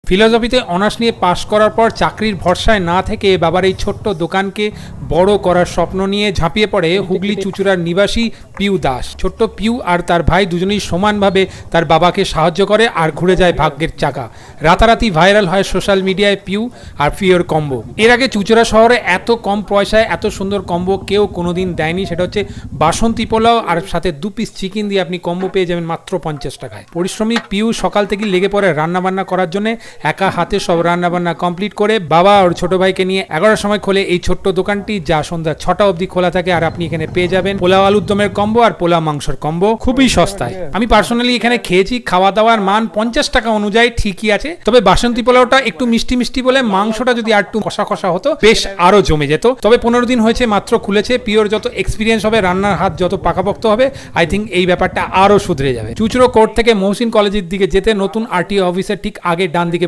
ফিলোসফিতে honours নিয়ে পাশ করার পর চাকরির ভরসায় না থেকে বাবার এই ছোট্ট দোকানকে বড় করার স্বপ্ন নিয়ে ঝাঁপিয়ে পড়ে হুগলি চুঁচুড়ার নিবাসী পিউ দাস। ছোট্ট পিউ আর তার ভাই দুজনেই সমানভাবে তার বাবাকে সাহায্য করে আর ঘুরে যায় ভাগ্যের চাকা। রাতারাতি ভাইরাল হয় সোশ্যাল মিডিয়ায় পিউ আর পিওর কম্বো। এর আগে চুঁচুড়া শহরে এত কম পয়সায় এত সুন্দর কম্বো কেউ কোনোদিন দেয়নি। সেটা হচ্ছে বাসন্তী পোলাও আর সাথে 2 পিস চিকেন দিয়ে আপনি কম্বো পেয়ে যাবেন মাত্র 50 টাকায়। পরিশ্রমী পিউ সকাল থেকে লেগে পড়ে রান্নাবান্না করার জন্য। একা হাতে সব রান্নাবান্না কমপ্লিট করে বাবা আর ছোট ভাইকে নিয়ে 11টার সময় খোলে এই ছোট্ট দোকানটি, যা সন্ধ্যা 6টা অবধি খোলা থাকে। আর আপনি এখানে পেয়ে যাবেন পোলাও আলুর দমের কম্বো আর পোলাও মাংসের কম্বো খুবই সস্তায়। আমি পার্সোনালি এখানে খেয়েছি, খাওয়া দাওয়ার মান 50 টাকা অনুযায়ী ঠিকই আছে। তবে বাসন্তী পোলাওটা একটু মিষ্টি মিষ্টি বলে মাংসটা যদি আর একটু কষা কষা হতো বেশ আরো জমে যেত। তবে 15 দিন হয়েছে মাত্র খুলেছে। পিওর যত এক্সপিরিয়েন্স হবে, রান্নার হাত যত পাকাপোক্ত হবে, আই থিঙ্ক এই ব্যাপারটা আরো শুধরে যাবে। চুঁচুড়ো কোর্ট থেকে মহসিন কলেজের দিকে যেতে নতুন আরটিও অফিসের ঠিক আগে ডান দিকে